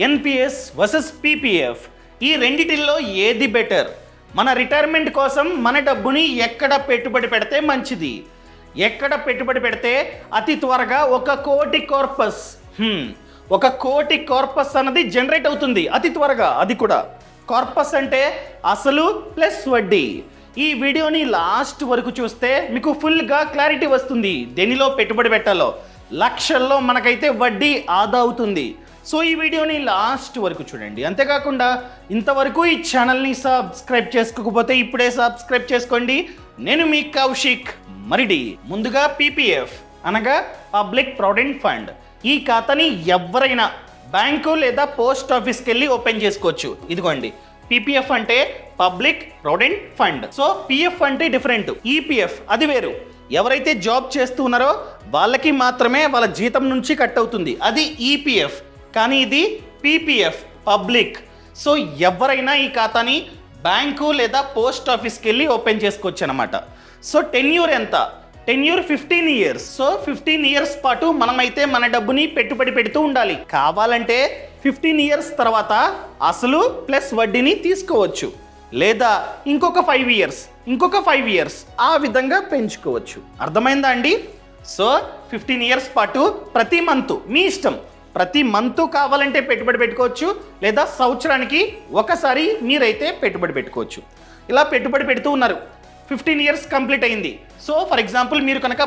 NPS versus PPF, ఈ రెండిటిల్లో ఏది better? మన రిటైర్మెంట్ కోసం మన డబ్బుని ఎక్కడ పెట్టుబడి పెడితే మంచిది? ఎక్కడ పెట్టుబడి పెడితే అతి త్వరగా 1,00,00,000 కార్పస్ 1,00,00,000 కార్పస్ అన్నది జనరేట్ అవుతుంది అతి త్వరగా. అది కూడా కార్పస్ అంటే అసలు ప్లస్ వడ్డీ. ఈ వీడియోని లాస్ట్ వరకు చూస్తే మీకు ఫుల్గా క్లారిటీ వస్తుంది దేనిలో పెట్టుబడి పెట్టాలో. లక్షల్లో మనకైతే వడ్డీ ఆదా అవుతుంది. సో ఈ వీడియోని లాస్ట్ వరకు చూడండి. అంతేకాకుండా ఇంతవరకు ఈ ఛానల్ని సబ్స్క్రైబ్ చేసుకోకపోతే ఇప్పుడే సబ్స్క్రైబ్ చేసుకోండి. నేను మీ కౌశిక్ మరిడి. ముందుగా పీపీఎఫ్ అనగా పబ్లిక్ ప్రావిడెంట్ ఫండ్. ఈ ఖాతాని ఎవరైనా బ్యాంకు లేదా పోస్ట్ ఆఫీస్కి వెళ్ళి ఓపెన్ చేసుకోవచ్చు. ఇదిగోండి, పీపీఎఫ్ అంటే public provident fund. So PF అంటే డిఫరెంట్, ఈపీఎఫ్ అది వేరు. ఎవరైతే జాబ్ చేస్తూ ఉన్నారో వాళ్ళకి మాత్రమే వాళ్ళ జీతం నుంచి కట్ అవుతుంది, అది ఈపీఎఫ్. కానీ ఇది పీపీఎఫ్ పబ్లిక్. సో ఎవరైనా ఈ ఖాతాని బ్యాంకు లేదా పోస్ట్ ఆఫీస్కి వెళ్ళి ఓపెన్ చేసుకోవచ్చు అనమాట. సో టెన్యూర్ ఎంత? Tenure 15 years. సో 15 ఇయర్స్ పాటు మనమైతే మన డబ్బుని పెట్టుబడి పెడుతూ ఉండాలి. కావాలంటే 15 ఇయర్స్ తర్వాత అసలు ప్లస్ వడ్డీని తీసుకోవచ్చు, లేదా ఇంకొక 5 ఇయర్స్ ఆ విధంగా పెంచుకోవచ్చు. అర్థమైందా అండి? సో 15 ఇయర్స్ పాటు ప్రతి మంత్ మీ ఇష్టం, ప్రతి మంత్ కావాలంటే పెట్టుబడి పెట్టుకోవచ్చు, లేదా సంవత్సరానికి ఒకసారి మీరైతే పెట్టుబడి పెట్టుకోవచ్చు. ఇలా పెట్టుబడి పెడుతూ ఉన్నారు. 15 ఇయర్స్ కంప్లీట్ అయింది. సో ఫర్ ఎగ్జాంపుల్ మీరు కనుక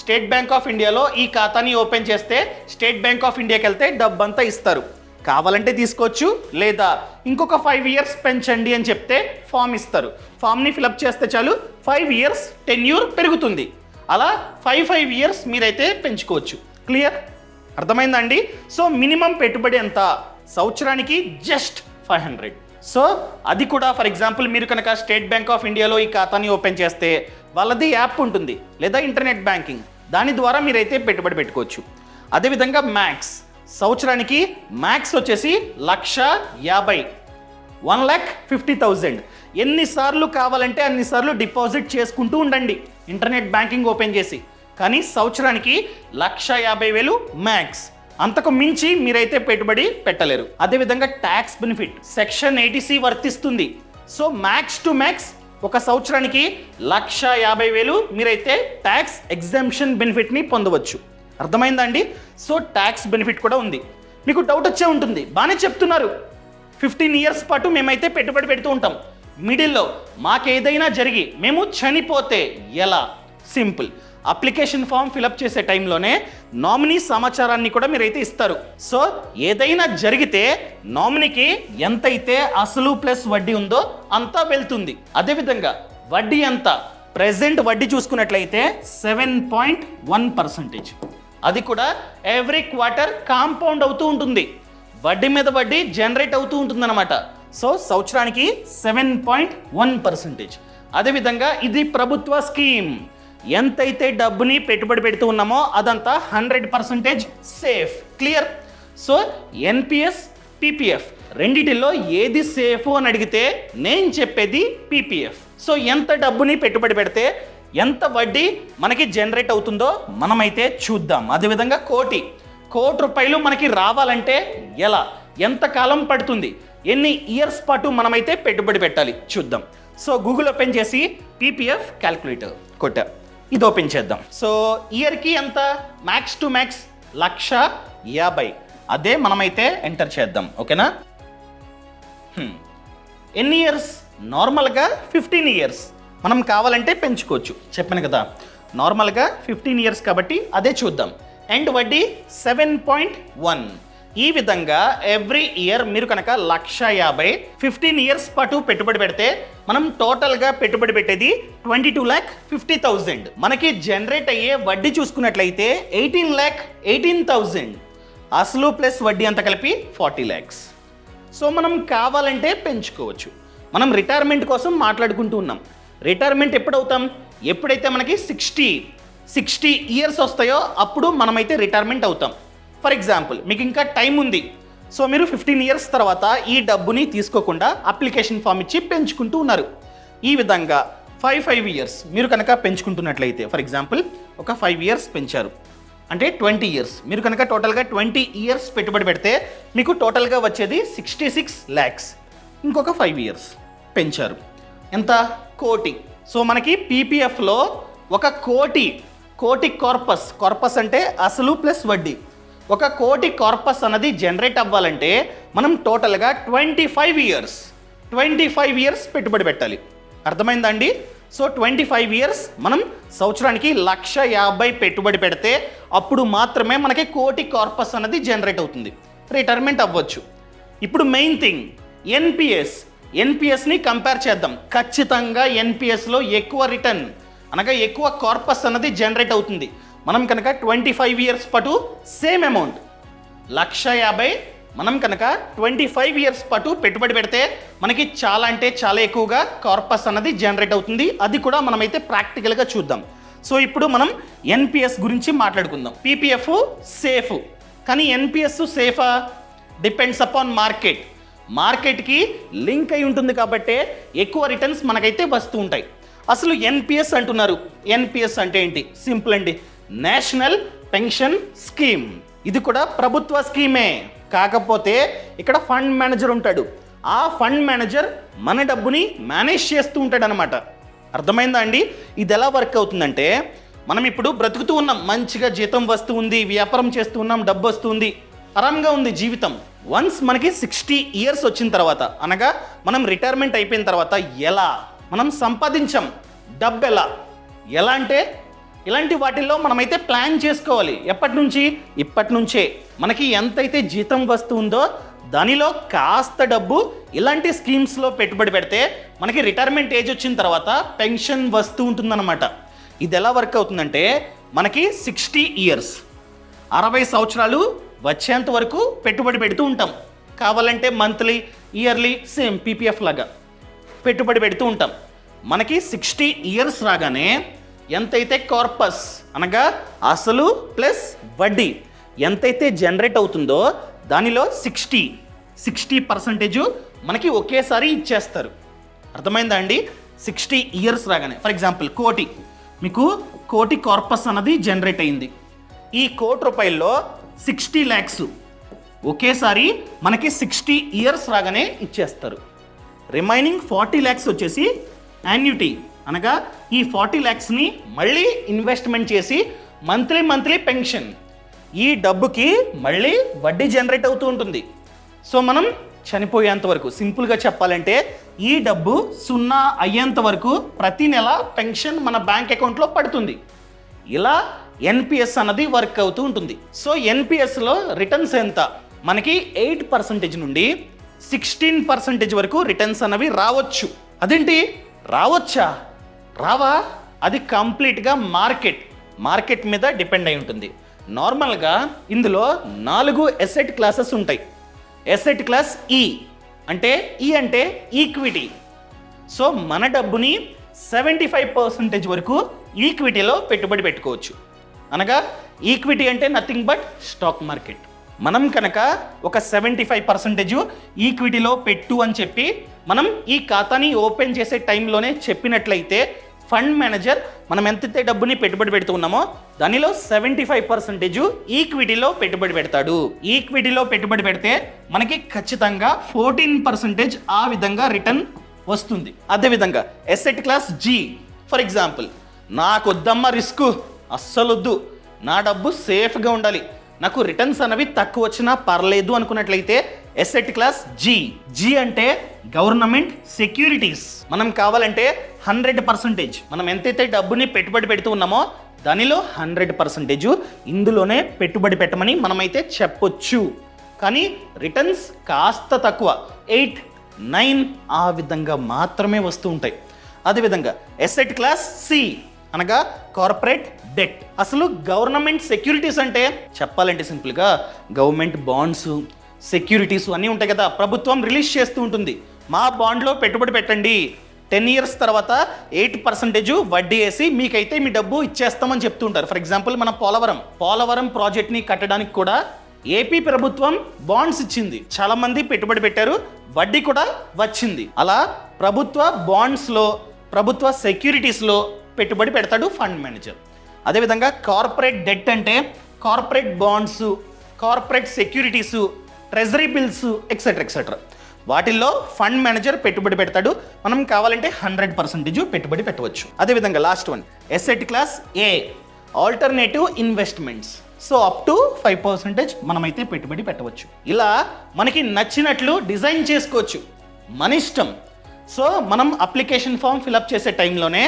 స్టేట్ బ్యాంక్ ఆఫ్ ఇండియాలో ఈ ఖాతాని ఓపెన్ చేస్తే స్టేట్ బ్యాంక్ ఆఫ్ ఇండియాకి వెళ్తే డబ్బంతా ఇస్తారు. కావాలంటే తీసుకోవచ్చు, లేదా ఇంకొక 5 ఇయర్స్ పెంచండి అని చెప్తే ఫామ్ ఇస్తారు. ఫామ్ని ఫిలప్ చేస్తే చాలు 5 ఇయర్స్ టెన్యూర్ పెరుగుతుంది. అలా 5 ఇయర్స్ మీరైతే పెంచుకోవచ్చు. క్లియర్? అర్థమైందండి? సో మినిమం పెట్టుబడి ఎంత? సంవత్సరానికి జస్ట్ 500. సో అది కూడా ఫర్ ఎగ్జాంపుల్ మీరు కనుక స్టేట్ బ్యాంక్ ఆఫ్ ఇండియాలో ఈ ఖాతాని ఓపెన్ చేస్తే వాళ్ళది యాప్ ఉంటుంది, లేదా ఇంటర్నెట్ బ్యాంకింగ్, దాని ద్వారా మీరైతే పెట్టుబడి పెట్టుకోవచ్చు. అదేవిధంగా మ్యాక్స్, సంవత్సరానికి మ్యాక్స్ వచ్చేసి 1,50,000 1,50,000. ఎన్నిసార్లు కావాలంటే అన్నిసార్లు డిపాజిట్ చేసుకుంటూ ఉండండి ఇంటర్నెట్ బ్యాంకింగ్ ఓపెన్ చేసి. కానీ సంవత్సరానికి 1,50,000 మ్యాక్స్, అంతకు మించి మీరైతే పెట్టుబడి పెట్టలేరు. అదేవిధంగా ట్యాక్స్ బెనిఫిట్ సెక్షన్ 80C వర్తిస్తుంది. సో మ్యాక్స్ టు మ్యాక్స్ ఒక సంవత్సరానికి 1,50,000 మీరైతే ట్యాక్స్ ఎగ్జామ్షన్ బెనిఫిట్ని పొందవచ్చు. అర్థమైందండి? సో ట్యాక్స్ బెనిఫిట్ కూడా ఉంది. మీకు డౌట్ వచ్చే ఉంటుంది, బాగానే చెప్తున్నారు, 15 ఇయర్స్ పాటు మేమైతే పెట్టుబడి పెడుతూ ఉంటాం, మిడిల్లో మాకేదైనా జరిగి మేము చనిపోతే ఎలా? సింపుల్, అప్లికేషన్ ఫామ్ ఫిలప్ చేసే టైంలోనే నామినీ సమాచారాన్ని కూడా మీరైతే ఇస్తారు. సో ఏదైనా జరిగితే నామినీకి ఎంతైతే అసలు ప్లస్ వడ్డీ ఉందో అంతా వెళ్తుంది. అదేవిధంగా వడ్డీ ఎంత? ప్రెజెంట్ వడ్డీ చూసుకున్నట్లయితే 7.1%. అది కూడా ఎవ్రీ క్వార్టర్ కాంపౌండ్ అవుతూ ఉంటుంది, వడ్డీ మీద వడ్డీ జనరేట్ అవుతూ ఉంటుందన్నమాట. సో సంవత్సరానికి 7.1%. అదేవిధంగా ఇది ప్రభుత్వ స్కీమ్. ఎంతైతే డబ్బుని పెట్టుబడి పెడుతూ ఉన్నామో అదంతా 100% safe. Clear? So NPS, PPF రెండిటిల్లో ఏది సేఫ్ అని అడిగితే నేను చెప్పేది పీపీఎఫ్. సో ఎంత డబ్బుని పెట్టుబడి పెడితే ఎంత వడ్డీ మనకి జనరేట్ అవుతుందో మనమైతే చూద్దాం. అదేవిధంగా కోటి రూపాయలు మనకి రావాలంటే ఎలా, ఎంత కాలం పడుతుంది, ఎన్ని ఇయర్స్ పాటు మనమైతే పెట్టుబడి పెట్టాలి చూద్దాం. సో గూగుల్ ఓపెన్ చేసి పీపీఎఫ్ క్యాల్కులేటర్ కొట్టా, ఇది ఓపెన్ చేద్దాం. సో ఇయర్కి ఎంత? Max to max 1,50,000. అదే మనమైతే ఎంటర్ చేద్దాం. ఓకేనా? ఎన్ని ఇయర్స్? నార్మల్గా 15 ఇయర్స్. మనం కావాలంటే పెంచుకోవచ్చు, చెప్పాను కదా, నార్మల్గా 15 ఇయర్స్ కాబట్టి అదే చూద్దాం. అండ్ వడ్డీ 7.1. ఈ విధంగా ఎవ్రీ ఇయర్ మీరు కనుక 1,50,000 15 ఇయర్స్ పాటు పెట్టుబడి పెడితే మనం టోటల్గా పెట్టుబడి పెట్టేది 22,50,000. మనకి జనరేట్ అయ్యే వడ్డీ చూసుకున్నట్లయితే 18,18,000. అసలు ప్లస్ వడ్డీ అంతా కలిపి 40 lakhs. సో మనం కావాలంటే పెంచుకోవచ్చు. మనం రిటైర్మెంట్ కోసం మాట్లాడుకుంటూ ఉన్నాం. రిటైర్మెంట్ ఎప్పుడవుతాం? ఎప్పుడైతే మనకి 60 ఇయర్స్ వస్తాయో అప్పుడు మనమైతే రిటైర్మెంట్ అవుతాం. ఫర్ ఎగ్జాంపుల్ మీకు ఇంకా టైం ఉంది, సో మీరు 15 ఇయర్స్ తర్వాత ఈ డబ్బుని తీసుకోకుండా అప్లికేషన్ ఫామ్ ఇచ్చి పెంచుకుంటూ ఉన్నారు. ఈ విధంగా 5 ఇయర్స్ మీరు కనుక పెంచుకుంటున్నట్లయితే, ఫర్ ఎగ్జాంపుల్ ఒక 5 ఇయర్స్ పెంచారు, అంటే 20 ఇయర్స్. మీరు కనుక టోటల్గా 20 ఇయర్స్ పెట్టుబడి పెడితే మీకు టోటల్గా వచ్చేది 66 lakhs. ఇంకొక 5 ఇయర్స్ పెంచారు. ఎంత? 1 కోటి. సో మనకి పీపీఎఫ్లో 1 కోటి కార్పస్ అంటే అసలు ప్లస్ వడ్డీ, 1 కోటి కార్పస్ అన్నది జనరేట్ అవ్వాలంటే మనం టోటల్గా 25 ఇయర్స్ పెట్టుబడి పెట్టాలి. అర్థమైందా అండి? సో 25 ఇయర్స్ మనం సంవత్సరానికి 1,50,000 పెట్టుబడి పెడితే అప్పుడు మాత్రమే మనకి 1 కోటి కార్పస్ అన్నది జనరేట్ అవుతుంది, రిటైర్మెంట్ అవ్వచ్చు. ఇప్పుడు మెయిన్ థింగ్ ఎన్పిఎస్ని కంపేర్ చేద్దాం. ఖచ్చితంగా ఎన్పిఎస్లో ఎక్కువ రిటర్న్ అనగా ఎక్కువ కార్పస్ అన్నది జనరేట్ అవుతుంది. మనం కనుక 25 ఇయర్స్ పాటు సేమ్ అమౌంట్ 1,50,000 మనం కనుక 25 ఇయర్స్ పాటు పెట్టుబడి పెడితే మనకి చాలా అంటే చాలా ఎక్కువగా కార్పస్ అన్నది జనరేట్ అవుతుంది. అది కూడా మనమైతే ప్రాక్టికల్గా చూద్దాం. సో ఇప్పుడు మనం ఎన్పిఎస్ గురించి మాట్లాడుకుందాం. పీపీఎఫ్ సేఫ్, కానీ ఎన్పిఎస్ సేఫా? డిపెండ్స్ అపాన్ మార్కెట్కి లింక్ అయి ఉంటుంది కాబట్టి ఎక్కువ రిటర్న్స్ మనకైతే వస్తూ ఉంటాయి. అసలు ఎన్పిఎస్ అంటున్నారు. ఎన్పిఎస్ అంటే ఏంటి? సింపుల్ అండి, నేషనల్ పెన్షన్ స్కీమ్. ఇది కూడా ప్రభుత్వ స్కీమే, కాకపోతే ఇక్కడ ఫండ్ మేనేజర్ ఉంటాడు. ఆ ఫండ్ మేనేజర్ మన డబ్బుని మేనేజ్ చేస్తూ ఉంటాడు అనమాట. అర్థమైందా అండి? ఇది ఎలా వర్క్ అవుతుందంటే, మనం ఇప్పుడు బ్రతుకుతూ ఉన్నాం, మంచిగా జీతం వస్తూ ఉంది, వ్యాపారం చేస్తూ ఉన్నాం, డబ్బు వస్తుంది, ఆరాంగా ఉంది జీవితం. వన్స్ మనకి 60 ఇయర్స్ వచ్చిన తర్వాత అనగా మనం రిటైర్మెంట్ అయిపోయిన తర్వాత ఎలా మనం సంపాదించాం డబ్బు ఎలా అంటే ఇలాంటి వాటిల్లో మనమైతే ప్లాన్ చేసుకోవాలి. ఎప్పటి నుంచి? ఇప్పటి నుంచే. మనకి ఎంతైతే జీతం వస్తుందో దానిలో కాస్త డబ్బు ఇలాంటి స్కీమ్స్లో పెట్టుబడి పెడితే మనకి రిటైర్మెంట్ ఏజ్ వచ్చిన తర్వాత పెన్షన్ వస్తూ ఉంటుందన్నమాట. ఇది ఎలా వర్క్ అవుతుందంటే, మనకి 60 ఇయర్స్ 60 సంవత్సరాలు వచ్చేంత వరకు పెట్టుబడి పెడుతూ ఉంటాం. కావాలంటే మంత్లీ, ఇయర్లీ సేమ్ పీపీఎఫ్ లాగా పెట్టుబడి పెడుతూ ఉంటాం. మనకి 60 ఇయర్స్ రాగానే ఎంతైతే కార్పస్ అనగా అసలు ప్లస్ వడ్డీ ఎంతైతే జనరేట్ అవుతుందో దానిలో 60% మనకి ఒకేసారి ఇచ్చేస్తారు. అర్థమైందా అండి? 60 ఇయర్స్ రాగానే ఫర్ ఎగ్జాంపుల్ మీకు కోటి కార్పస్ అన్నది జనరేట్ అయింది. ఈ ₹1 కోటి 60 lakhs ఒకేసారి మనకి 60 ఇయర్స్ రాగానే ఇచ్చేస్తారు. రిమైనింగ్ 40 lakhs వచ్చేసి యాన్యుటీ అనగా ఈ 40 lakhsని మళ్ళీ ఇన్వెస్ట్మెంట్ చేసి మంత్లీ పెన్షన్, ఈ డబ్బుకి మళ్ళీ వడ్డీ జనరేట్ అవుతూ ఉంటుంది. సో మనం చనిపోయేంత వరకు, సింపుల్గా చెప్పాలంటే ఈ డబ్బు 0 అయ్యేంత వరకు ప్రతి నెల పెన్షన్ మన బ్యాంక్ అకౌంట్లో పడుతుంది. ఇలా ఎన్పిఎస్ అన్నది వర్క్ అవుతూ ఉంటుంది. సో ఎన్పిఎస్లో రిటర్న్స్ ఎంత? మనకి 8% నుండి 16% వరకు రిటర్న్స్ అన్నవి రావచ్చు. అదేంటి రావచ్చా? రావా? అది కంప్లీట్గా మార్కెట్ మీద డిపెండ్ అయి ఉంటుంది. నార్మల్గా ఇందులో 4 ఎసెట్ క్లాసెస్ ఉంటాయి. ఎసెట్ క్లాస్ ఈ అంటే ఈక్విటీ. సో మన డబ్బుని 75% వరకు ఈక్విటీలో పెట్టుబడి పెట్టుకోవచ్చు. అనగా ఈక్విటీ అంటే నథింగ్ బట్ స్టాక్ మార్కెట్. మనం కనుక ఒక 75% ఈక్విటీలో పెట్టు అని చెప్పి మనం ఈ ఖాతాని ఓపెన్ చేసే టైంలోనే చెప్పినట్లయితే ఫండ్ మేనేజర్ మనం ఎంతైతే డబ్బుని పెట్టుబడి పెడుతున్నామో దానిలో 75% ఈక్విటీలో పెట్టుబడి పెడతాడు. ఈక్విటీలో పెట్టుబడి పెడితే మనకి ఖచ్చితంగా 14% ఆ విధంగా రిటర్న్ వస్తుంది. అదేవిధంగా ఎసెట్ క్లాస్ జీ ఫర్ ఎగ్జాంపుల్, నాకు వద్దమ్మ రిస్క్, అస్సలొద్దు, నా డబ్బు సేఫ్గా ఉండాలి, నాకు రిటర్న్స్ అనేవి తక్కువ వచ్చినా పర్లేదు అనుకున్నట్లయితే ఎసెట్ క్లాస్ జీ అంటే గవర్నమెంట్ సెక్యూరిటీస్. మనం కావాలంటే 100% మనం ఎంతైతే డబ్బుని పెట్టుబడి పెడుతూ ఉన్నామో దానిలో 100% ఇందులోనే పెట్టుబడి పెట్టమని మనమైతే చెప్పొచ్చు. కానీ రిటర్న్స్ కాస్త తక్కువ 8-9 ఆ విధంగా మాత్రమే వస్తూ ఉంటాయి. అదేవిధంగా ఎసెట్ క్లాస్ సి అనగా కార్పొరేట్ డెట్. అసలు గవర్నమెంట్ సెక్యూరిటీస్ అంటే చెప్పాలంటే సింపుల్గా గవర్నమెంట్ బాండ్స్, సెక్యూరిటీస్ అన్నీ ఉంటాయి కదా, ప్రభుత్వం రిలీజ్ చేస్తూ ఉంటుంది. మా బాండ్లో పెట్టుబడి పెట్టండి, 10 ఇయర్స్ తర్వాత 8% వడ్డీ వేసి మీకైతే మీ డబ్బు ఇచ్చేస్తామని చెప్తూ ఉంటారు. ఫర్ ఎగ్జాంపుల్ మన పోలవరం ప్రాజెక్ట్ని కట్టడానికి కూడా ఏపీ ప్రభుత్వం బాండ్స్ ఇచ్చింది. చాలా మంది పెట్టుబడి పెట్టారు, వడ్డీ కూడా వచ్చింది. అలా ప్రభుత్వ బాండ్స్లో, ప్రభుత్వ సెక్యూరిటీస్లో పెట్టుబడి పెడతాడు ఫండ్ మేనేజర్. అదేవిధంగా కార్పొరేట్ డెట్ అంటే corporate bonds, corporate securities, treasury bills etcetera etcetera. వాటిల్లో ఫండ్ మేనేజర్ పెట్టుబడి పెడతాడు. మనం కావాలంటే 100% పెట్టుబడి పెట్టవచ్చు. అదేవిధంగా last one asset class A, alternative investments. So up to 5% మనమైతే పెట్టుబడి పెట్టవచ్చు. ఇలా మనకి నచ్చినట్లు డిజైన్ చేసుకోవచ్చు, మన ఇష్టం. సో మనం అప్లికేషన్ ఫామ్ ఫిలప్ చేసే టైంలోనే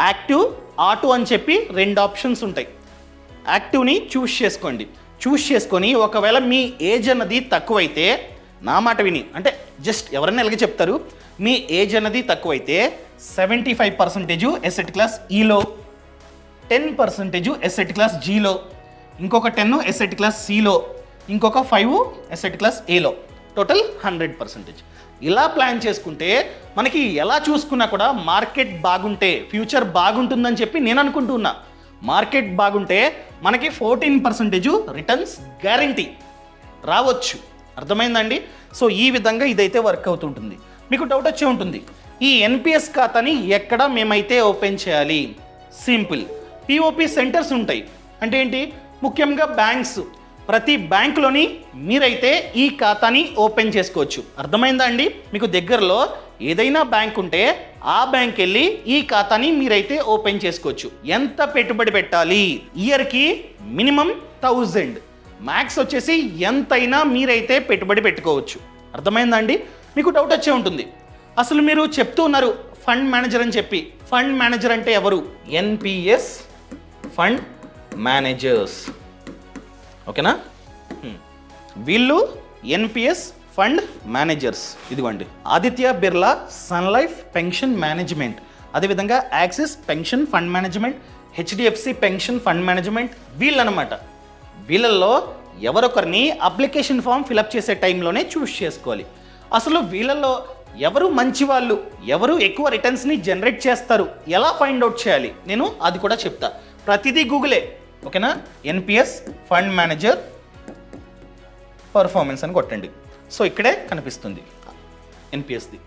యాక్టివ్, ఆటో అని చెప్పి 2 ఆప్షన్స్ ఉంటాయి. యాక్టివ్ని చూస్ చేసుకోండి. చూస్ చేసుకొని ఒకవేళ మీ ఏజ్ అన్నది తక్కువైతే, నా మాట విని, అంటే జస్ట్ ఎవరైనా ఎలాగ చెప్తారు, మీ ఏజ్ అన్నది తక్కువైతే 75% ఎసెట్ క్లాస్ ఈలో, 10% ఎసెట్ క్లాస్ జీలో, ఇంకొక 10 ఎసెట్ క్లాస్ సిలో, ఇంకొక 5 ఎసెట్ క్లాస్ ఏలో, టోటల్ 100%. ఇలా ప్లాన్ చేసుకుంటే మనకి ఎలా చూసుకున్నా కూడా మార్కెట్ బాగుంటే ఫ్యూచర్ బాగుంటుందని చెప్పి నేను అనుకుంటున్నా. మార్కెట్ బాగుంటే మనకి 14% రిటర్న్స్ గ్యారంటీ రావచ్చు. అర్థమైందండి? సో ఈ విధంగా ఇదైతే వర్క్ అవుతుంటుంది. మీకు డౌట్ వచ్చే ఉంటుంది, ఈ ఎన్పిఎస్ ఖాతాని ఎక్కడ మేమైతే ఓపెన్ చేయాలి? సింపుల్, పిఓపి సెంటర్స్ ఉంటాయి. అంటే ఏంటి? ముఖ్యంగా బ్యాంక్స్. ప్రతి బ్యాంకులోని మీరైతే ఈ ఖాతాని ఓపెన్ చేసుకోవచ్చు. అర్థమైందా అండి? మీకు దగ్గరలో ఏదైనా బ్యాంక్ ఉంటే ఆ బ్యాంక్ వెళ్ళి ఈ ఖాతాని మీరైతే ఓపెన్ చేసుకోవచ్చు. ఎంత పెట్టుబడి పెట్టాలి? ఇయర్కి మినిమం 1000, మ్యాక్స్ వచ్చేసి ఎంతైనా మీరైతే పెట్టుబడి పెట్టుకోవచ్చు. అర్థమైందా అండి? మీకు డౌట్ వచ్చే ఉంటుంది, అసలు మీరు చెప్తూ ఉన్నారు ఫండ్ మేనేజర్ అని చెప్పి. ఫండ్ మేనేజర్ అంటే ఎవరు? NPS fund managers. ఓకేనా? వీళ్ళు ఎన్పిఎస్ ఫండ్ మేనేజర్స్. ఇదిగోండి, Aditya Birla Sun Life pension management, అదేవిధంగా Axis pension fund management, HDFC pension fund management, వీళ్ళనమాట. వీళ్ళల్లో ఎవరొకరిని అప్లికేషన్ ఫామ్ ఫిలప్ చేసే టైంలోనే చూస్ చేసుకోవాలి. అసలు వీళ్ళల్లో ఎవరు మంచి వాళ్ళు, ఎవరు ఎక్కువ రిటర్న్స్ని జనరేట్ చేస్తారు, ఎలా ఫైండ్ అవుట్ చేయాలి నేను అది కూడా చెప్తా. ప్రతిదీ గూగులే. ఓకేనా? ఎన్పిఎస్ ఫండ్ మేనేజర్ పర్ఫార్మెన్స్ అని కొట్టండి. సో ఇక్కడే కనిపిస్తుంది ఎన్పిఎస్ది.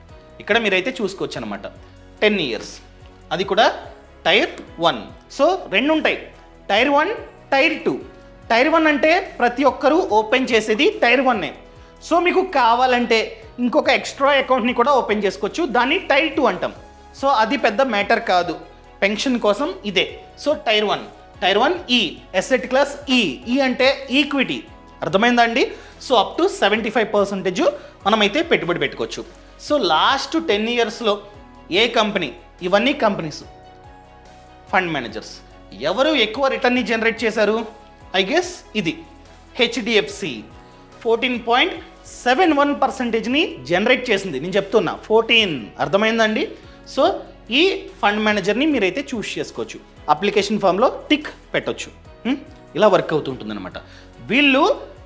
ఇక్కడ మీరైతే చూసుకోవచ్చు అనమాట. 10 years, అది కూడా టైర్ 1. సో 2 ఉంటాయి, టైర్ 1, టైర్ 2. టైర్ 1 అంటే ప్రతి ఒక్కరూ ఓపెన్ చేసేది టైర్ 1. సో మీకు కావాలంటే ఇంకొక ఎక్స్ట్రా అకౌంట్ని కూడా ఓపెన్ చేసుకోవచ్చు, దాన్ని టైర్ 2 అంటాం. సో అది పెద్ద మ్యాటర్ కాదు, పెన్షన్ కోసం ఇదే. సో టైర్ 1, టైర్ 1 ఈ, ఎసెట్ క్లాస్ ఈ అంటే ఈక్విటీ. అర్థమైందా అండి? సో అప్ టు 75% మనమైతే పెట్టుబడి పెట్టుకోవచ్చు. సో లాస్ట్ 10 yearsలో ఏ కంపెనీ, ఇవన్నీ కంపెనీస్, ఫండ్ మేనేజర్స్, ఎవరు ఎక్కువ రిటర్న్ని జనరేట్ చేశారు? ఐ గెస్ ఇది హెచ్డిఎఫ్సి 14.71%ని జనరేట్ చేసింది. నేను చెప్తున్నా 14. అర్థమైందండి? సో ఈ ఫండ్ మేనేజర్ని మీరైతే చూస్ చేసుకోవచ్చు. అప్లికేషన్ ఫామ్లో టిక్ పెట్టవచ్చు. ఇలా వర్క్ అవుతుంటుందన్నమాట. వీళ్ళు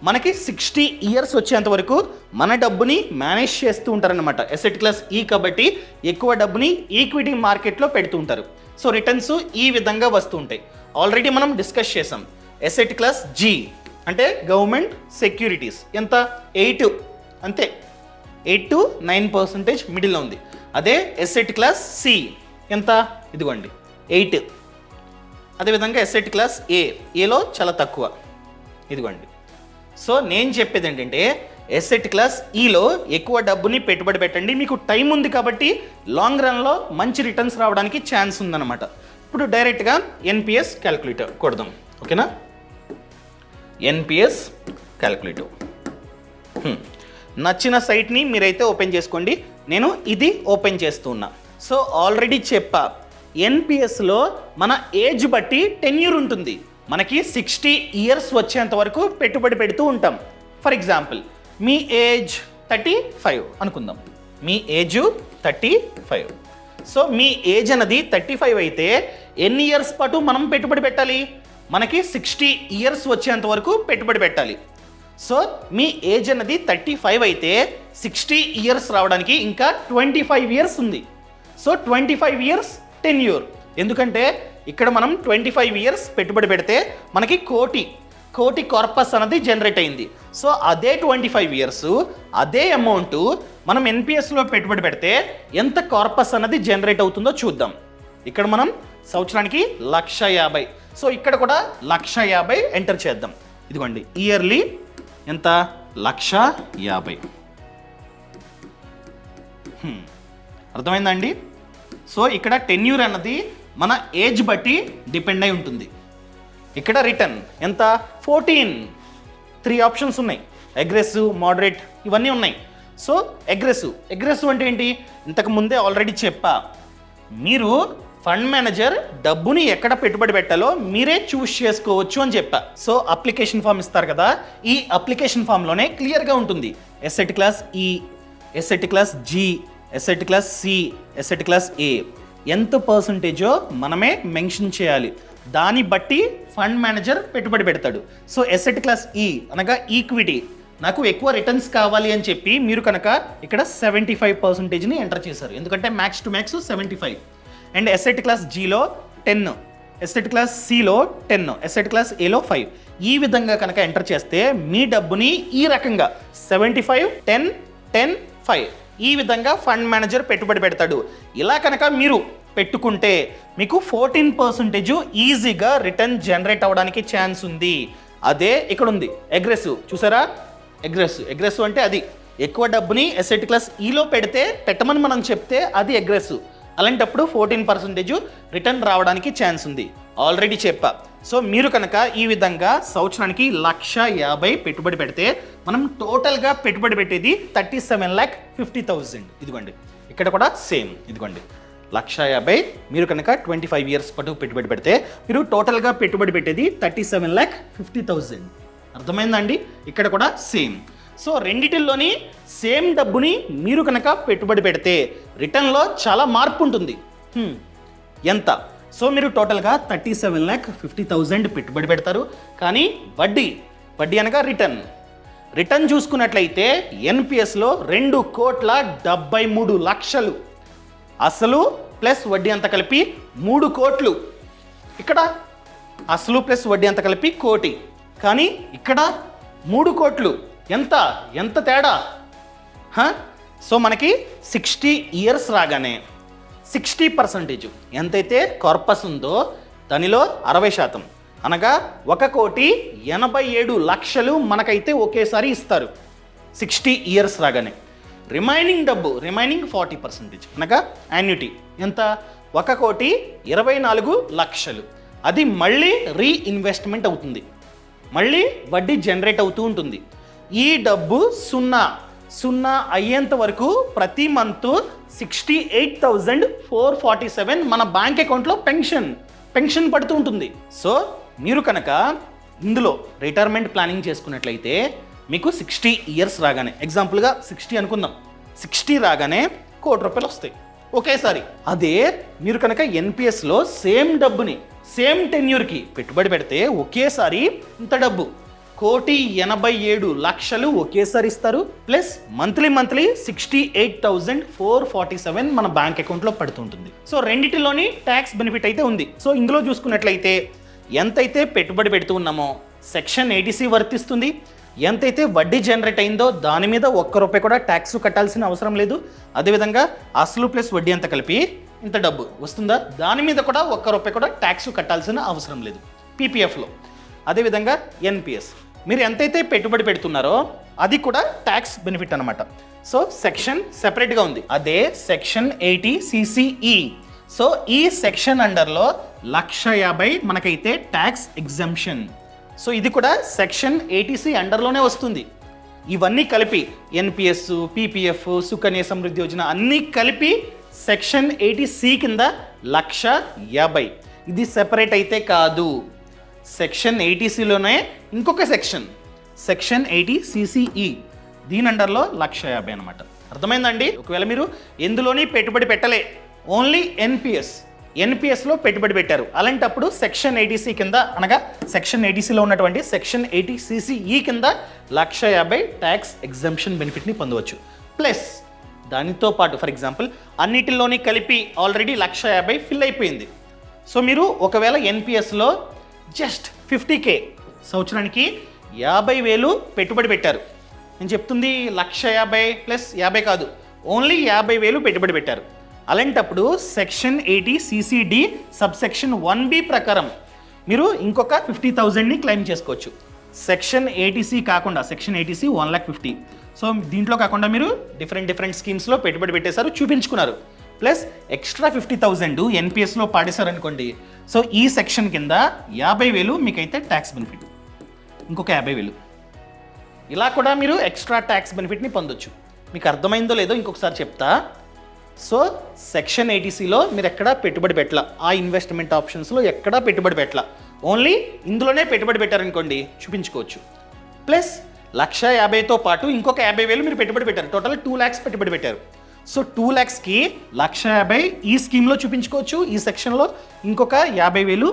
మనకి 60 years వచ్చేంత వరకు మన డబ్బుని మేనేజ్ చేస్తూ ఉంటారనమాట. ఎసెట్ క్లాస్ ఈ కాబట్టి ఎక్కువ డబ్బుని ఈక్విటీ మార్కెట్లో పెడుతూ ఉంటారు. సో రిటర్న్స్ ఈ విధంగా వస్తూ ఉంటాయి. ఆల్రెడీ మనం డిస్కస్ చేసాం. ఎసెట్ క్లాస్ జీ అంటే గవర్నమెంట్ సెక్యూరిటీస్, ఎంత? 8, అంతే. 8 to 9% మిడిల్లో ఉంది. అదే ఎసెట్ క్లాస్ సి ఎంత? ఇదిగోండి 8. అదేవిధంగా ఎసెట్ క్లాస్ ఏలో చాలా తక్కువ, ఇదిగోండి. సో నేను చెప్పేది ఏంటంటే ఎసెట్ క్లాస్ ఈలో ఎక్కువ డబ్బుని పెట్టుబడి పెట్టండి. మీకు టైం ఉంది కాబట్టి లాంగ్ రన్లో మంచి రిటర్న్స్ రావడానికి ఛాన్స్ ఉందన్నమాట. ఇప్పుడు డైరెక్ట్గా ఎన్పిఎస్ క్యాలిక్యులేటర్ కొడదాం. ఓకేనా? ఎన్పిఎస్ క్యాలిక్యులేటర్ నచ్చిన సైట్ని మీరైతే ఓపెన్ చేసుకోండి. నేను ఇది ఓపెన్ చేస్తున్నా. సో ఆల్రెడీ చెప్పా, ఎన్పిఎస్లో మన ఏజ్ బట్టి టెన్యూర్ ఉంటుంది. మనకి 60 years వచ్చేంత వరకు పెట్టుబడి పెడుతూ ఉంటాం. ఫర్ ఎగ్జాంపుల్ మీ ఏజ్ 35 అనుకుందాం. మీ ఏజ్ 35. సో మీ ఏజ్ అన్నది 35 అయితే ఎన్ని ఇయర్స్ పాటు మనం పెట్టుబడి పెట్టాలి? మనకి 60 years వచ్చేంత వరకు పెట్టుబడి పెట్టాలి. సో మీ ఏజ్ అన్నది 35 అయితే 60 years రావడానికి ఇంకా 25 years ఉంది. So 25 years tenure. ఎందుకంటే ఇక్కడ మనం 25 years పెట్టుబడి పెడితే మనకి కోటి కార్పస్ అనేది జనరేట్ అయింది. సో అదే 25 years అదే అమౌంట్ మనం ఎన్పిఎస్లో పెట్టుబడి పెడితే ఎంత కార్పస్ అనేది జనరేట్ అవుతుందో చూద్దాం. ఇక్కడ మనం సంవత్సరానికి 1,50,000. సో ఇక్కడ కూడా 1,50,000 ఎంటర్ చేద్దాం. ఇదిగోండి ఇయర్లీ ఎంత 1,50,000. అర్థమైందండి? సో ఇక్కడ టెన్యూర్ అన్నది మన ఏజ్ బట్టి డిపెండ్ అయి ఉంటుంది. ఇక్కడ రిటర్న్ ఎంత 14. 3 ఆప్షన్స్ ఉన్నాయి, అగ్రెసివ్, మోడరేట్, ఇవన్నీ ఉన్నాయి. సో అగ్రెసివ్ అంటే ఏంటి? ఇంతకు ముందే ఆల్రెడీ చెప్పా, మీరు ఫండ్ మేనేజర్ డబ్బుని ఎక్కడ పెట్టుబడి పెట్టాలో మీరే చూస్ చేసుకోవచ్చు అని చెప్పా. సో అప్లికేషన్ ఫామ్ ఇస్తారు కదా, ఈ అప్లికేషన్ ఫామ్లోనే క్లియర్గా ఉంటుంది asset class E, asset class G, asset class C, asset class A, ఎంత పర్సంటేజో మనమే మెన్షన్ చేయాలి. దాన్ని బట్టి ఫండ్ మేనేజర్ పెట్టుబడి పెడతాడు. సో ఎసెట్ క్లాస్ ఈ అనగా ఈక్విటీ, నాకు ఎక్కువ రిటర్న్స్ కావాలి అని చెప్పి మీరు కనుక ఇక్కడ 75%ని ఎంటర్ చేశారు, ఎందుకంటే max to max 75. And asset class జీలో 10, ఎసెట్ క్లాస్ సిలో 10, ఎసెట్ క్లాస్ ఏలో 5. ఈ విధంగా కనుక ఎంటర్ చేస్తే మీ డబ్బుని ఈ రకంగా 75, 10, 10, 5 ఈ విధంగా ఫండ్ మేనేజర్ పెట్టుబడి పెడతాడు. ఇలా కనుక మీరు పెట్టుకుంటే మీకు 14% ఈజీగా రిటర్న్ జనరేట్ అవ్వడానికి ఛాన్స్ ఉంది. అదే ఇక్కడ ఉంది అగ్రెసివ్, చూసారా? అగ్రెసివ్ అంటే అది ఎక్కువ డబ్బుని ఎసెట్ క్లాస్ ఈలో పెట్టమని మనం చెప్తే అది అగ్రెసివ్. అలాంటప్పుడు 14% రిటర్న్ రావడానికి ఛాన్స్ ఉంది, ఆల్రెడీ చెప్పా. సో మీరు కనుక ఈ విధంగా సంవత్సరానికి 1,50,000 పెట్టుబడి పెడితే మనం టోటల్గా పెట్టుబడి పెట్టేది 37,50,000. ఇదిగోండి ఇక్కడ కూడా సేమ్, ఇదిగోండి 1,50,000 మీరు కనుక 25 years పాటు పెట్టుబడి పెడితే మీరు టోటల్గా పెట్టుబడి పెట్టేది 37,50,000. అర్థమైందండి? ఇక్కడ కూడా సేమ్. సో రెండిటిల్లోని సేమ్ డబ్బుని మీరు కనుక పెట్టుబడి పెడితే రిటర్న్లో చాలా మార్పు ఉంటుంది. ఎంత? సో మీరు టోటల్గా 37,50,000 పెట్టుబడి పెడతారు, కానీ వడ్డీ అనగా రిటర్న్ చూసుకున్నట్లయితే ఎన్పిఎస్లో 2,73,00,000 అసలు ప్లస్ వడ్డీ అంతా కలిపి 3 కోట్లు. ఇక్కడ అసలు ప్లస్ వడ్డీ అంతా కలిపి 1 కోటి, కానీ ఇక్కడ 3 కోట్లు. ఎంత తేడా? సో మనకి 60 years రాగానే 60% ఎంతైతే కార్పస్ ఉందో దానిలో 60%, అనగా 1,87,00,000 మనకైతే ఒకేసారి ఇస్తారు 60 years రాగానే. రిమైనింగ్ 40%, అనగా యాన్యుటీ ఎంత? 1,24,00,000. అది మళ్ళీ రీఇన్వెస్ట్మెంట్ అవుతుంది, మళ్ళీ వడ్డీ జనరేట్ అవుతూ ఉంటుంది. ఈ డబ్బు సున్నా అయ్యేంత వరకు ప్రతి మంత్ 68,447 మన బ్యాంక్ అకౌంట్లో పెన్షన్ పడుతూ ఉంటుంది. సో మీరు కనుక ఇందులో రిటైర్మెంట్ ప్లానింగ్ చేసుకున్నట్లయితే మీకు 60 years రాగానే, ఎగ్జాంపుల్గా 60 అనుకుందాం, 60 రాగానే 1 కోటి రూపాయలు వస్తాయి ఒకేసారి. అదే మీరు కనుక ఎన్పిఎస్లో సేమ్ డబ్బుని సేమ్ టెన్యూర్కి పెట్టుబడి పెడితే ఒకేసారి ఇంత డబ్బు 1,87,00,000 ఒకేసారి ఇస్తారు, ప్లస్ మంత్లీ 68,447 మన బ్యాంక్ అకౌంట్లో పడుతుంటుంది. సో రెండిటిలోని ట్యాక్స్ బెనిఫిట్ అయితే ఉంది. సో ఇందులో చూసుకున్నట్లయితే ఎంతైతే పెట్టుబడి పెడుతూ ఉన్నామో సెక్షన్ 80C వర్తిస్తుంది, ఎంతైతే వడ్డీ జనరేట్ అయిందో దాని మీద 1 రూపాయి కూడా ట్యాక్స్ కట్టాల్సిన అవసరం లేదు. అదేవిధంగా అసలు ప్లస్ వడ్డీ అంతా కలిపి ఇంత డబ్బు వస్తుందా, దాని మీద కూడా 1 రూపాయి కూడా ట్యాక్స్ కట్టాల్సిన అవసరం లేదు పీపీఎఫ్లో. అదేవిధంగా ఎన్పిఎస్ మీరు ఎంతైతే పెట్టుబడి పెడుతున్నారో అది కూడా ట్యాక్స్ బెనిఫిట్ అనమాట. సో సెక్షన్ సెపరేట్గా ఉంది, అదే సెక్షన్ 80CCE. సో ఈ సెక్షన్ అండర్లో 1,50,000 మనకైతే ట్యాక్స్ ఎగ్జంప్షన్. సో ఇది కూడా సెక్షన్ 80C అండర్లోనే వస్తుంది. ఇవన్నీ కలిపి ఎన్పిఎస్, పీపీఎఫ్, సుకన్య సమృద్ధి యోజన అన్నీ కలిపి సెక్షన్ 80C కింద 1,50,000. ఇది సెపరేట్ అయితే కాదు, సెక్షన్ 80Cలోనే ఇంకొక సెక్షన్ 80CCE, దీని అండర్లో 1,50,000 అనమాట. అర్థమైందండి? ఒకవేళ మీరు ఎందులోని పెట్టుబడి పెట్టలే, ఓన్లీ ఎన్పిఎస్లో పెట్టుబడి పెట్టారు, అలాంటప్పుడు సెక్షన్ 80C కింద, అనగా సెక్షన్ 80Cలో ఉన్నటువంటి సెక్షన్ 80CCE కింద 1,50,000 ట్యాక్స్ ఎగ్జంప్షన్ బెనిఫిట్ని పొందవచ్చు. ప్లస్ దానితో పాటు ఫర్ ఎగ్జాంపుల్ అన్నిటిలోని కలిపి ఆల్రెడీ 1,50,000 ఫిల్ అయిపోయింది. సో మీరు ఒకవేళ ఎన్పిఎస్లో జస్ట్ 50K సంవత్సరానికి 50,000 పెట్టుబడి పెట్టారు, నేను చెప్తుంది 1,50,000 ప్లస్ 50 కాదు, ఓన్లీ 50,000 పెట్టుబడి పెట్టారు. అలాంటప్పుడు సెక్షన్ 80CCD సబ్సెక్షన్ 1B ప్రకారం మీరు ఇంకొక 50,000ని క్లెయిమ్ చేసుకోవచ్చు. సెక్షన్ 80C కాకుండా సెక్షన్ 80C 1,50,000. సో దీంట్లో కాకుండా మీరు డిఫరెంట్ స్కీమ్స్లో పెట్టుబడి పెట్టేశారు, చూపించుకున్నారు. ప్లస్ ఎక్స్ట్రా 50,000 ఎన్పిఎస్లో పాడేశారనుకోండి. సో ఈ సెక్షన్ కింద 50,000 మీకైతే ట్యాక్స్ బెనిఫిట్, ఇంకొక 50,000 ఇలా కూడా మీరు ఎక్స్ట్రా ట్యాక్స్ బెనిఫిట్ని పొందొచ్చు. మీకు అర్థమైందో లేదో ఇంకొకసారి చెప్తా. సో సెక్షన్ 80Cలో మీరు ఎక్కడా పెట్టుబడి పెట్టాల, ఆ ఇన్వెస్ట్మెంట్ ఆప్షన్స్లో ఎక్కడా పెట్టుబడి పెట్టాల, ఓన్లీ ఇందులోనే పెట్టుబడి పెట్టారనుకోండి చూపించుకోవచ్చు. ప్లస్ 1,50,000తో పాటు ఇంకొక 50,000 మీరు పెట్టుబడి పెట్టారు, టోటల్ 2 lakhs పెట్టుబడి పెట్టారు. సో 2 lakhsకి 1,50,000 ఈ స్కీమ్లో చూపించుకోవచ్చు, ఈ సెక్షన్లో ఇంకొక 50,000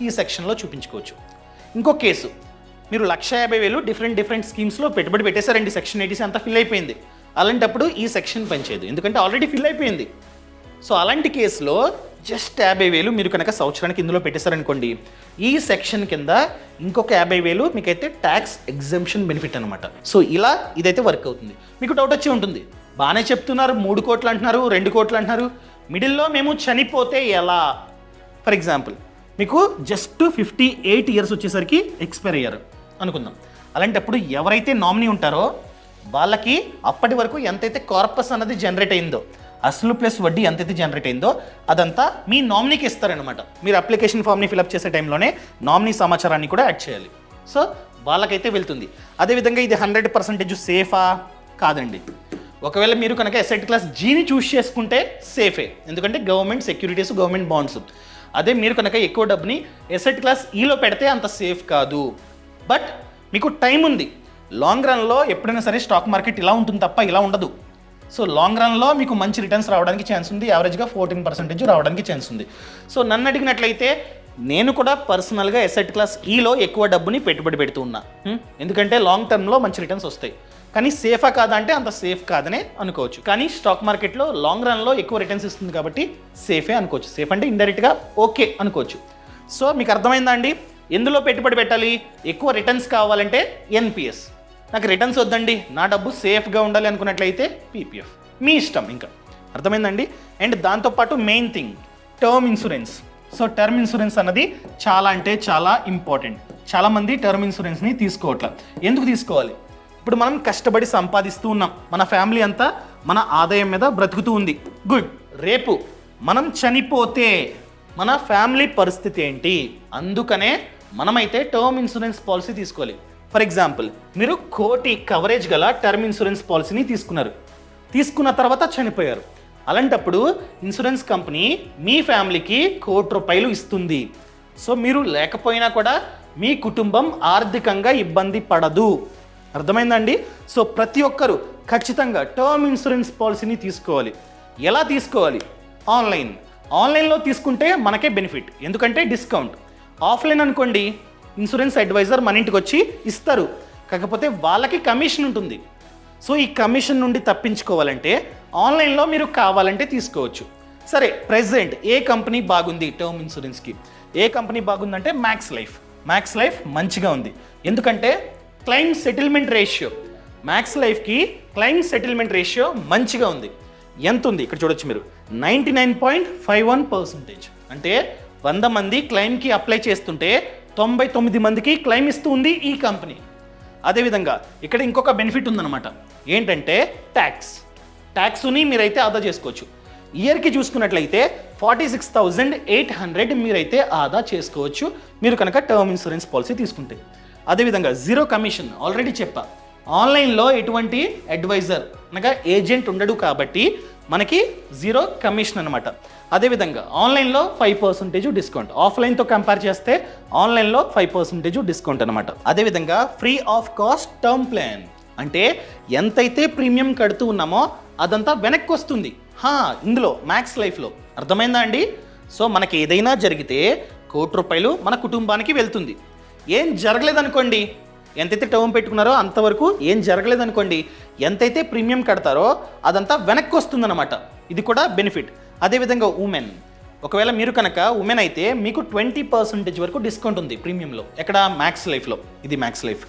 ఈ సెక్షన్లో చూపించుకోవచ్చు. ఇంకొక కేసు, మీరు 1,50,000 డిఫరెంట్ స్కీమ్స్లో పెట్టుబడి పెట్టేశారండి, సెక్షన్ 80C అంతా ఫిల్ అయిపోయింది. అలాంటప్పుడు ఈ సెక్షన్ పనిచేయదు, ఎందుకంటే ఆల్రెడీ ఫిల్ అయిపోయింది. సో అలాంటి కేసులో జస్ట్ 50,000 మీరు కనుక సంవత్సరానికి ఇందులో పెట్టేశారనుకోండి, ఈ సెక్షన్ కింద ఇంకొక 50,000 మీకైతే ట్యాక్స్ ఎగ్జంప్షన్ బెనిఫిట్ అనమాట. సో ఇలా ఇదైతే వర్క్ అవుతుంది. మీకు డౌట్ వచ్చి ఉంటుంది, బాగానే చెప్తున్నారు, 3 కోట్లు అంటున్నారు, 2 కోట్లు అంటున్నారు, మిడిల్లో మేము చనిపోతే ఎలా? ఫర్ ఎగ్జాంపుల్ మీకు జస్ట్ 58 years వచ్చేసరికి ఎక్స్పైర్ అయ్యారు అనుకుందాం. అలాంటప్పుడు ఎవరైతే నామినీ ఉంటారో వాళ్ళకి అప్పటి వరకు ఎంతైతే కార్పస్ అన్నది జనరేట్ అయిందో, అసలు ప్లస్ వడ్డీ ఎంతైతే జనరేట్ అయిందో అదంతా మీ నామినీకి ఇస్తారనమాట. మీరు అప్లికేషన్ ఫామ్ని ఫిలప్ చేసే టైంలోనే నామినీ సమాచారాన్ని కూడా యాడ్ చేయాలి. సో వాళ్ళకైతే వెళ్తుంది. అదేవిధంగా ఇది 100% సేఫా? కాదండి. ఒకవేళ మీరు కనుక ఎస్ఐటి క్లాస్ జీని చూస్ చేసుకుంటే సేఫే, ఎందుకంటే గవర్నమెంట్ సెక్యూరిటీస్, గవర్నమెంట్ బాండ్స్. అదే మీరు కనుక ఎక్కువ డబ్బుని ఎస్ఐటి క్లాస్ ఈలో పెడితే అంత సేఫ్ కాదు. బట్ మీకు టైం ఉంది. లాంగ్ రన్లో ఎప్పుడైనా సరే స్టాక్ మార్కెట్ ఇలా ఉంటుంది తప్ప ఇలా ఉండదు. సో లాంగ్ రన్లో మీకు మంచి రిటర్న్స్ రావడానికి ఛాన్స్ ఉంది, యావరేజ్గా 14% రావడానికి ఛాన్స్ ఉంది. సో నన్ను అడిగినట్లయితే నేను కూడా పర్సనల్గా ఎస్ఐటి క్లాస్ ఈలో ఎక్కువ డబ్బుని పెట్టుబడి పెడుతూ ఉన్నా, ఎందుకంటే లాంగ్ టర్మ్లో మంచి రిటర్న్స్ వస్తాయి. కానీ సేఫా కాదా అంటే అంత సేఫ్ కాదనే అనుకోవచ్చు. కానీ స్టాక్ మార్కెట్లో లాంగ్ రన్లో ఎక్కువ రిటర్న్స్ ఇస్తుంది కాబట్టి సేఫే అనుకోవచ్చు. సేఫ్ అంటే ఇండైరెక్ట్గా ఓకే అనుకోవచ్చు. సో మీకు అర్థమైందా అండి? ఎందులో పెట్టుబడి పెట్టాలి? ఎక్కువ రిటర్న్స్ కావాలంటే ఎన్పిఎస్. నాకు రిటర్న్స్ వద్దండి, నా డబ్బు సేఫ్గా ఉండాలి అనుకున్నట్లయితే పీపీఎఫ్. మీ ఇష్టం. ఇంకా అర్థమైందండి? అండ్ దాంతోపాటు main thing term insurance. So term insurance అన్నది చాలా అంటే చాలా ఇంపార్టెంట్. చాలామంది టర్మ్ ఇన్సూరెన్స్ని తీసుకోవట్ల. ఎందుకు తీసుకోవాలి? ఇప్పుడు మనం కష్టపడి సంపాదిస్తూ ఉన్నాం, మన ఫ్యామిలీ అంతా మన ఆదాయం మీద బ్రతుకుతూ ఉంది, గుడ్. రేపు మనం చనిపోతే మన ఫ్యామిలీ పరిస్థితి ఏంటి? అందుకనే మనమైతే టర్మ్ ఇన్సూరెన్స్ పాలసీ తీసుకోవాలి. ఫర్ ఎగ్జాంపుల్ మీరు 1 కోటి కవరేజ్ గల టర్మ్ ఇన్సూరెన్స్ పాలసీని తీసుకున్నారు, తీసుకున్న తర్వాత చనిపోయారు. అలాంటప్పుడు ఇన్సూరెన్స్ కంపెనీ మీ ఫ్యామిలీకి 1 కోటి రూపాయలు ఇస్తుంది. సో మీరు లేకపోయినా కూడా మీ కుటుంబం ఆర్థికంగా ఇబ్బంది పడదు. అర్థమైందండి? సో ప్రతి ఒక్కరూ ఖచ్చితంగా టర్మ్ ఇన్సూరెన్స్ పాలసీని తీసుకోవాలి. ఎలా తీసుకోవాలి? ఆన్లైన్లో తీసుకుంటే మనకే బెనిఫిట్, ఎందుకంటే డిస్కౌంట్. ఆఫ్లైన్ అనుకోండి, ఇన్సూరెన్స్ అడ్వైజర్ మన ఇంటికి వచ్చి ఇస్తారు, కాకపోతే వాళ్ళకి కమిషన్ ఉంటుంది. సో ఈ కమిషన్ నుండి తప్పించుకోవాలంటే ఆన్లైన్లో మీరు కావాలంటే తీసుకోవచ్చు. సరే, ప్రెజెంట్ ఏ కంపెనీ బాగుంది టర్మ్ ఇన్సూరెన్స్కి? ఏ కంపెనీ బాగుందంటే మ్యాక్స్ లైఫ్ మంచిగా ఉంది. ఎందుకంటే క్లెయిమ్ సెటిల్మెంట్ రేషియో, మ్యాక్స్ లైఫ్కి క్లెయిమ్ సెటిల్మెంట్ రేషియో మంచిగా ఉంది. ఎంత ఉంది? ఇక్కడ చూడొచ్చు మీరు, 99.51%. అంటే 100 మంది క్లెయిమ్కి అప్లై చేస్తుంటే 99 మందికి క్లెయిమ్ ఇస్తూ ఉంది ఈ కంపెనీ. అదేవిధంగా ఇక్కడ ఇంకొక బెనిఫిట్ ఉందన్నమాట. ఏంటంటే ట్యాక్స్ని మీరైతే ఆదా చేసుకోవచ్చు. ఇయర్కి చూసుకున్నట్లయితే 46,800 మీరైతే ఆదా చేసుకోవచ్చు మీరు కనుక టర్మ్ ఇన్సూరెన్స్ పాలసీ తీసుకుంటే. అదేవిధంగా 0 కమిషన్. ఆల్రెడీ చెప్పా, ఆన్లైన్లో ఎటువంటి అడ్వైజర్ అనగా ఏజెంట్ ఉండడు కాబట్టి మనకి 0 కమిషన్ అనమాట. అదేవిధంగా ఆన్లైన్లో 5% డిస్కౌంట్. ఆఫ్లైన్తో కంపేర్ చేస్తే ఆన్లైన్లో 5% డిస్కౌంట్ అనమాట. అదేవిధంగా free of cost term plan, అంటే ఎంతైతే ప్రీమియం కడుతూ ఉన్నామో అదంతా వెనక్కి వస్తుంది ఇందులో మ్యాక్స్ లైఫ్లో. అర్థమైందా అండి? సో మనకి ఏదైనా జరిగితే 1 కోటి రూపాయలు మన కుటుంబానికి వెళ్తుంది. ఏం జరగలేదనుకోండి, ఎంతైతే టర్మ్ పెట్టుకున్నారో అంతవరకు ఏం జరగలేదనుకోండి, ఎంతైతే ప్రీమియం కడతారో అదంతా వెనక్కి వస్తుందన్నమాట. ఇది కూడా బెనిఫిట్. అదేవిధంగా ఉమెన్, ఒకవేళ మీరు కనుక ఉమెన్ అయితే మీకు 20% వరకు డిస్కౌంట్ ఉంది ప్రీమియంలో. ఎక్కడ? మ్యాక్స్ లైఫ్లో. ఇది మ్యాక్స్ లైఫ్.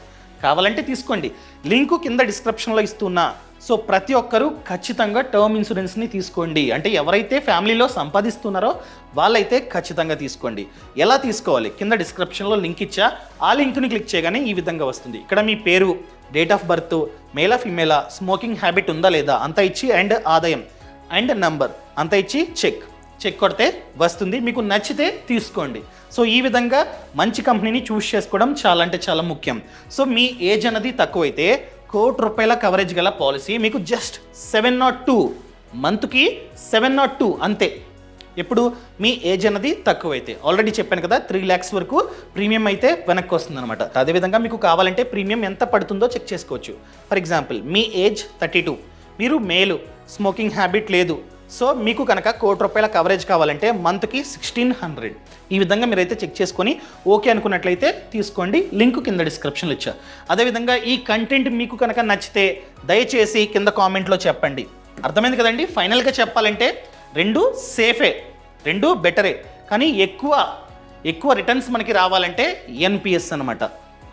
కావాలంటే తీసుకోండి, లింకు కింద డిస్క్రిప్షన్లో ఇస్తున్నా. సో ప్రతి ఒక్కరూ ఖచ్చితంగా టర్మ్ ఇన్సూరెన్స్ని తీసుకోండి. అంటే ఎవరైతే ఫ్యామిలీలో సంపాదిస్తున్నారో వాళ్ళైతే ఖచ్చితంగా తీసుకోండి. ఎలా తీసుకోవాలి? కింద డిస్క్రిప్షన్లో లింక్ ఇచ్చా. ఆ లింక్ని క్లిక్ చేయగానే ఈ విధంగా వస్తుంది. ఇక్కడ మీ పేరు, డేట్ ఆఫ్ బర్త్, మేలా ఫిమేలా, స్మోకింగ్ హ్యాబిట్ ఉందా లేదా అంతా ఇచ్చి, అండ్ ఆదాయం అండ్ నంబర్ అంతా ఇచ్చి చెక్ కొడితే వస్తుంది. మీకు నచ్చితే తీసుకోండి. సో ఈ విధంగా మంచి కంపెనీని చూస్ చేసుకోవడం చాలా అంటే చాలా ముఖ్యం. సో మీ ఏజ్ అన్నది తక్కువైతే ₹1,00,00,000 కవరేజ్ గల పాలసీ మీకు జస్ట్ 702 మంత్కి 702 అంతే. ఇప్పుడు మీ ఏజ్ అన్నది తక్కువైతే ఆల్రెడీ చెప్పాను కదా 3 lakhs వరకు ప్రీమియం అయితే వెనక్కి వస్తుంది అనమాట. అదేవిధంగా మీకు కావాలంటే ప్రీమియం ఎంత పడుతుందో చెక్ చేసుకోవచ్చు. ఫర్ ఎగ్జాంపుల్ మీ ఏజ్ 32, మీరు మేలు, స్మోకింగ్ హ్యాబిట్ లేదు. సో మీకు కనుక ₹1,00,00,000 కవరేజ్ కావాలంటే మంత్కి 1,600. ఈ విధంగా మీరైతే చెక్ చేసుకొని ఓకే అనుకున్నట్లయితే తీసుకోండి. లింక్ కింద డిస్క్రిప్షన్లో ఇచ్చా. అదేవిధంగా ఈ కంటెంట్ మీకు కనుక నచ్చితే దయచేసి కింద కామెంట్లో చెప్పండి. అర్థమైంది కదండి? ఫైనల్గా చెప్పాలంటే రెండు సేఫే, రెండు బెటరే, కానీ ఎక్కువ రిటర్న్స్ మనకి రావాలంటే ఎన్పిఎస్ అనమాట.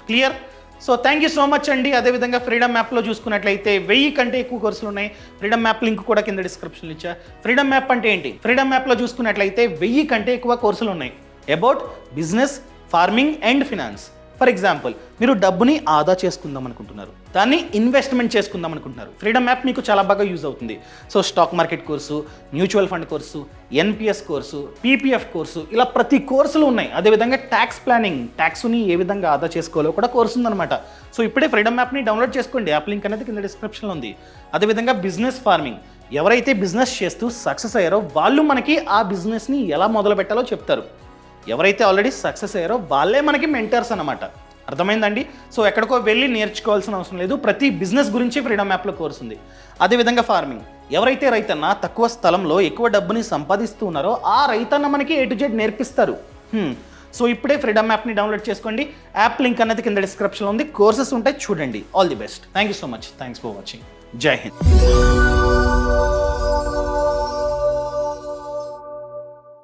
Clear? So thank you so much అండి. అదేవిధంగా ఫ్రీడమ్ యాప్లో చూసుకున్నట్లయితే 1000 కంటే ఎక్కువ కోర్సులు ఉన్నాయి. ఫ్రీడమ్ యాప్ లింక్ కూడా కింద డిస్క్రిప్షన్లో ఇచ్చా. ఫ్రీడమ్ యాప్ అంటే ఏంటి? ఫ్రీడమ్ యాప్లో చూసుకున్నట్లయితే 1000 కంటే ఎక్కువ కోర్సులు ఉన్నాయి about business, farming and finance. For example మీరు డబ్బుని ఆదా చేసుకుందాం అనుకుంటున్నారు, దాన్ని ఇన్వెస్ట్మెంట్ చేసుకుందాం అనుకుంటున్నారు, ఫ్రీడమ్ యాప్ మీకు చాలా బాగా యూజ్ అవుతుంది. So stock market course, mutual fund course, NPS course, PPF course, ఇలా ప్రతి కోర్సులు ఉన్నాయి. అదేవిధంగా ట్యాక్స్ ప్లానింగ్, ట్యాక్స్ని ఏ విధంగా ఆదా చేసుకోవాలో కూడా కోర్సు ఉందన్నమాట. సో ఇప్పుడే ఫ్రీడమ్ యాప్ని డౌన్లోడ్ చేసుకోండి. యాప్ లింక్ అనేది కింద డిస్క్రిప్షన్లో ఉంది. అదేవిధంగా బిజినెస్ ఫార్మింగ్, ఎవరైతే బిజినెస్ చేస్తూ సక్సెస్ అయ్యారో వాళ్ళు మనకి ఆ బిజినెస్ని ఎలా మొదలు పెట్టాలో చెప్తారు. ఎవరైతే ఆల్రెడీ సక్సెస్ అయ్యారో వాళ్ళే మనకి మెంటర్స్ అన్నమాట. అర్థమైందండి? సో ఎక్కడికో వెళ్ళి నేర్చుకోవాల్సిన అవసరం లేదు. ప్రతి బిజినెస్ గురించి ఫ్రీడమ్ యాప్లో కోర్స్ ఉంది. అదేవిధంగా ఫార్మింగ్, ఎవరైతే రైతన్న తక్కువ స్థలంలో ఎక్కువ డబ్బుని సంపాదిస్తూ ఉన్నారో ఆ రైతన్న మనకి A to Z నేర్పిస్తారు. సో ఇప్పుడే ఫ్రీడమ్ యాప్ని డౌన్లోడ్ చేసుకోండి. యాప్ లింక్ అనేది కింద డిస్క్రిప్షన్లో ఉంది. కోర్సెస్ ఉంటాయి, చూడండి. All the best. Thank you so much. Thanks for watching. జై హింద్.